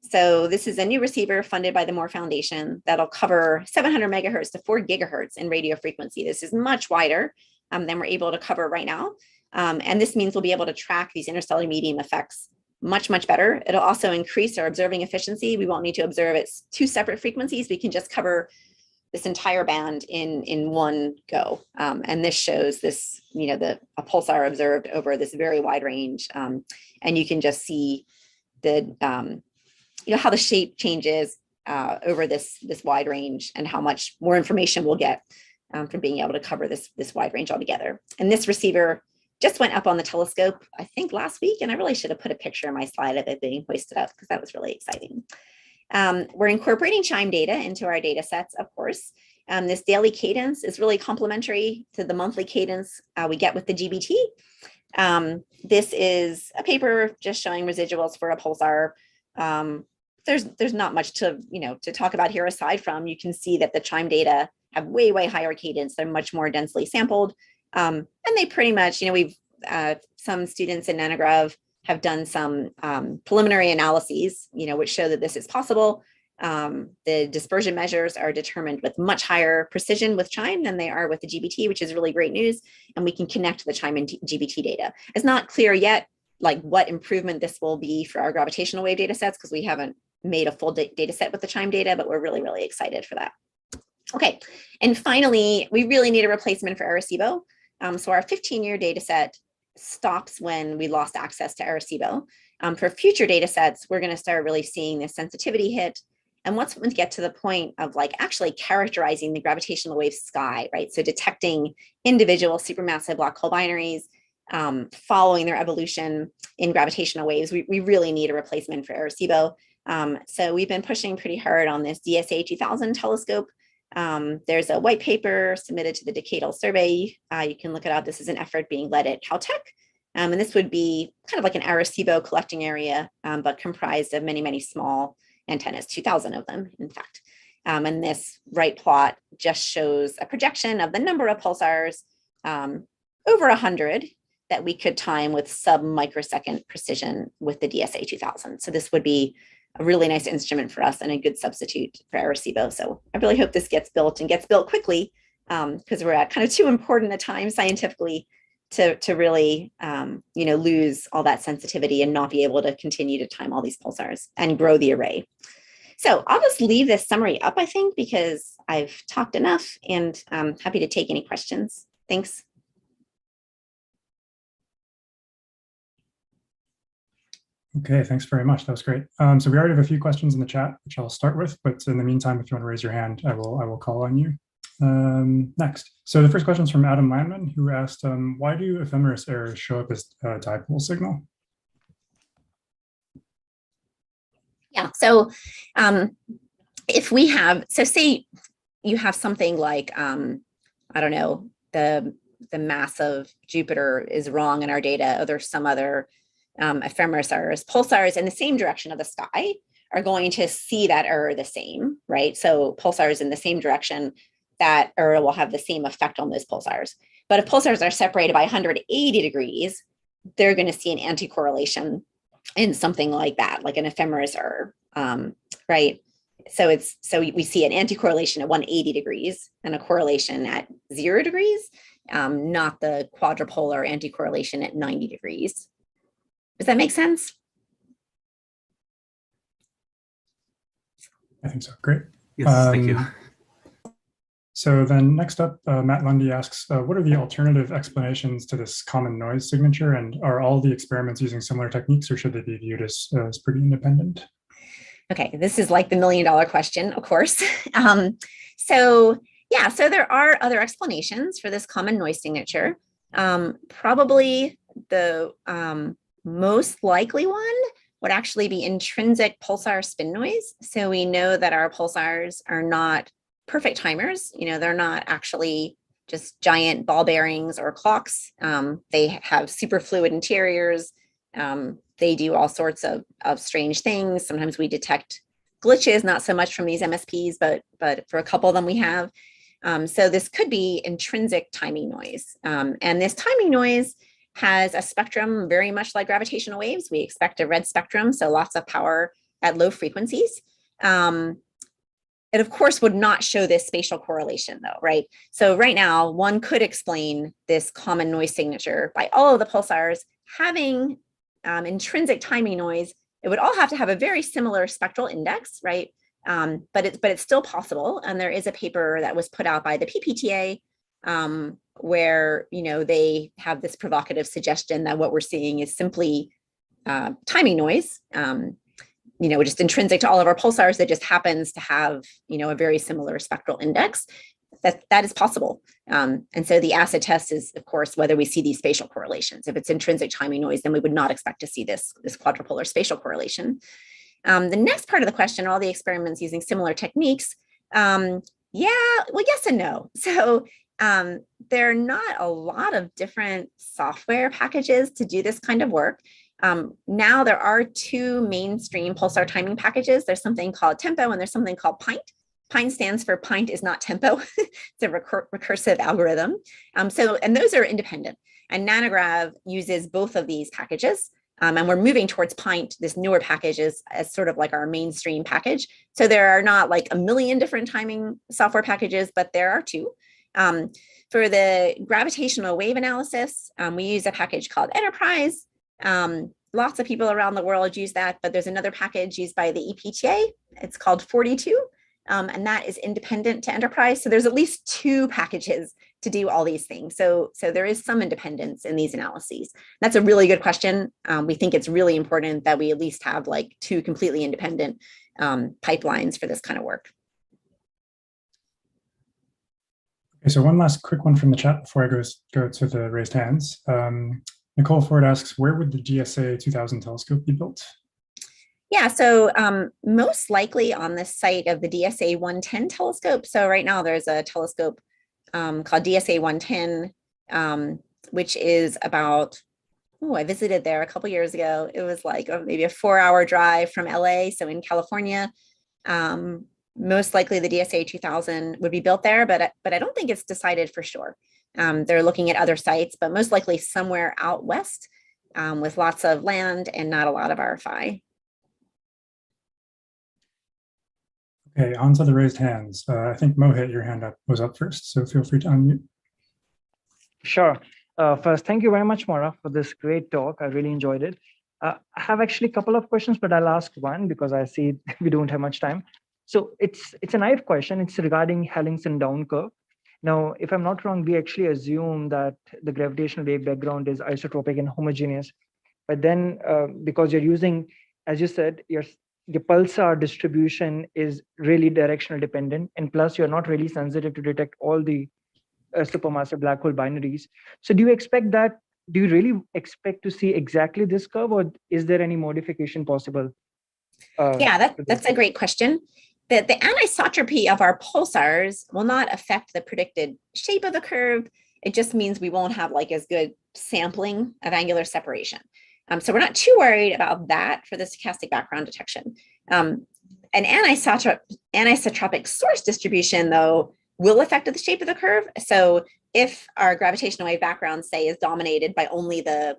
So this is a new receiver funded by the Moore Foundation that'll cover 700 megahertz to 4 gigahertz in radio frequency. This is much wider than we're able to cover right now. And this means we'll be able to track these interstellar medium effects much, much better. It'll also increase our observing efficiency. We won't need to observe at 2 separate frequencies. We can just cover this entire band in one go. And this shows this, a pulsar observed over this very wide range. And you can just see the, how the shape changes over this wide range, and how much more information we'll get from being able to cover this wide range altogether. And this receiver just went up on the telescope, I think last week, and I really should have put a picture in my slide of it being hoisted up because that was really exciting. We're incorporating CHIME data into our data sets, of course. This daily cadence is really complementary to the monthly cadence we get with the GBT. This is a paper just showing residuals for a pulsar. There's not much to talk about here aside from you can see that the CHIME data have way higher cadence. They're much more densely sampled, and they pretty much we've some students in NANOGrav have done some preliminary analyses which show that this is possible. The dispersion measures are determined with much higher precision with CHIME than they are with the GBT, which is really great news. And we can connect the CHIME and GBT data. It's not clear yet, like what improvement this will be for our gravitational wave data sets, because we haven't made a full data set with the CHIME data, but we're really excited for that. Okay, and finally, we really need a replacement for Arecibo. So our 15-year data set stops when we lost access to Arecibo. For future data sets, we're going to start really seeing this sensitivity hit. And once we get to the point of like actually characterizing the gravitational wave sky, right? So detecting individual supermassive black hole binaries, following their evolution in gravitational waves, we really need a replacement for Arecibo. So we've been pushing pretty hard on this DSA 2000 telescope. There's a white paper submitted to the Decadal Survey. You can look it up. This is an effort being led at Caltech. And this would be kind of like an Arecibo collecting area, but comprised of many small antennas, 2,000 of them, in fact. And this right plot just shows a projection of the number of pulsars, over 100, that we could time with sub-microsecond precision with the DSA 2000. So this would be a really nice instrument for us and a good substitute for Arecibo. So I really hope this gets built and gets built quickly, because we're at kind of too important a time scientifically to really lose all that sensitivity and not be able to continue to time all these pulsars and grow the array. So I'll just leave this summary up, I think, because I've talked enough, and I'm happy to take any questions. Thanks. Okay, thanks very much. That was great. So we already have a few questions in the chat, which I'll start with, but in the meantime, if you want to raise your hand, I will call on you. Next. So the first question is from Adam Landman, who asked, why do ephemeris errors show up as a dipole signal? Yeah, so if we have, so say you have something like, I don't know, the mass of Jupiter is wrong in our data, or there's some other ephemeris errors. Pulsars in the same direction of the sky are going to see that error the same, right? So pulsars in the same direction, that error will have the same effect on those pulsars. But if pulsars are separated by 180 degrees, they're going to see an anti-correlation in something like that, like an ephemeris error, right? So we see an anti-correlation at 180 degrees and a correlation at 0 degrees, not the quadrupolar anti-correlation at 90 degrees. Does that make sense? I think so. Great. Yes, thank you. So then next up, Matt Lundy asks, what are the alternative explanations to this common noise signature? And are all the experiments using similar techniques, or should they be viewed as pretty independent? Okay, this is like the $1 million question, of course. So there are other explanations for this common noise signature. Probably the most likely one would actually be intrinsic pulsar spin noise. So we know that our pulsars are not perfect timers. They're not actually just giant ball bearings or clocks. They have superfluid interiors. They do all sorts of strange things. Sometimes we detect glitches, not so much from these MSPs, but for a couple of them we have. So this could be intrinsic timing noise. And this timing noise has a spectrum very much like gravitational waves. We expect a red spectrum, so lots of power at low frequencies. It, of course, would not show this spatial correlation, though, right? So right now, one could explain this common noise signature by all of the pulsars having intrinsic timing noise. It would all have to have a very similar spectral index, right? But it's still possible. And there is a paper that was put out by the PPTA where they have this provocative suggestion that what we're seeing is simply timing noise. just intrinsic to all of our pulsars that just happens to have, a very similar spectral index, that is possible. And so the acid test is, of course, whether we see these spatial correlations. If it's intrinsic timing noise, then we would not expect to see this quadrupolar spatial correlation. The next part of the question, all the experiments using similar techniques, well, yes and no. So there are not a lot of different software packages to do this kind of work. Now there are two mainstream pulsar timing packages. There's something called Tempo and there's something called Pint. Pint stands for Pint is not tempo. It's a recursive algorithm. And those are independent. And NANOGrav uses both of these packages. And we're moving towards Pint, this newer package, as sort of like our mainstream package. So there are not like a million different timing software packages, but there are two. For the gravitational wave analysis, we use a package called Enterprise. Lots of people around the world use that, but there's another package used by the EPTA. It's called 42. And that is independent to Enterprise. So there's at least two packages to do all these things. So there is some independence in these analyses. That's a really good question. We think it's really important that we at least have like two completely independent pipelines for this kind of work. Okay, so one last quick one from the chat before I go to the raised hands. Nicole Ford asks, where would the GSA 2000 telescope be built? Yeah, so most likely on the site of the DSA 110 telescope. So right now there's a telescope called DSA 110, which is about, I visited there a couple years ago. It was like maybe a 4-hour drive from LA, so in California. Most likely the DSA 2000 would be built there, but I don't think it's decided for sure. They're looking at other sites, but most likely somewhere out west with lots of land and not a lot of RFI. Okay, on to the raised hands. I think Mohit, your hand was up first, so feel free to unmute. Sure. First, thank you very much, Maura, for this great talk. I really enjoyed it. I have actually a couple of questions, but I'll ask one because I see we don't have much time. So it's a naive question. It's regarding Hellingston down curve. Now, if I'm not wrong, we actually assume that the gravitational wave background is isotropic and homogeneous. But then because you're using, as you said, the pulsar distribution is really directional dependent, and plus you're not really sensitive to detect all the supermassive black hole binaries. So do you really expect to see exactly this curve, or is there any modification possible? Yeah, that's a great question. The anisotropy of our pulsars will not affect the predicted shape of the curve. It just means we won't have like as good sampling of angular separation. So we're not too worried about that for the stochastic background detection. An anisotropic source distribution, though, will affect the shape of the curve. So if our gravitational wave background, say, is dominated by only the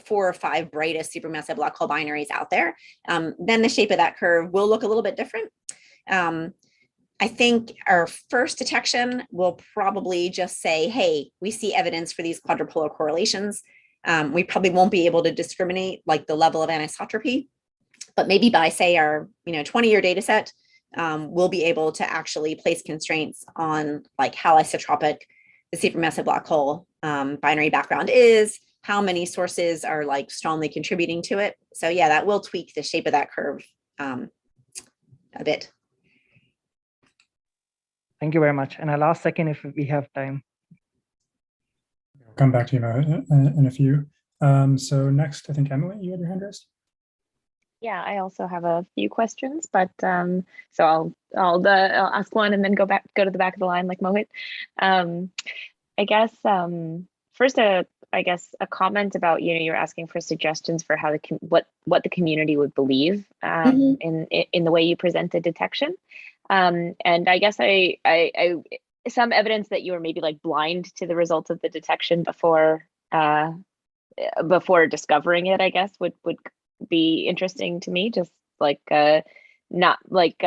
4 or 5 brightest supermassive black hole binaries out there, then the shape of that curve will look a little bit different. I think our first detection will probably just say, hey, we see evidence for these quadrupolar correlations. We probably won't be able to discriminate like the level of anisotropy, but maybe by, say, our 20-year data set, we'll be able to actually place constraints on like how isotropic the supermassive black hole binary background is, how many sources are like strongly contributing to it. So yeah, that will tweak the shape of that curve a bit. Thank you very much. And I'll ask second if we have time. I'll come back to you in a few. So next, I think Emily, you had your hand raised. Yeah, I also have a few questions, but so I'll ask one and then go to the back of the line like Mohit. I guess first, I guess a comment about you're asking for suggestions for how what the community would believe in the way you presented detection, and I guess I some evidence that you were maybe like blind to the results of the detection before discovering it, I guess would be interesting to me. Just like not like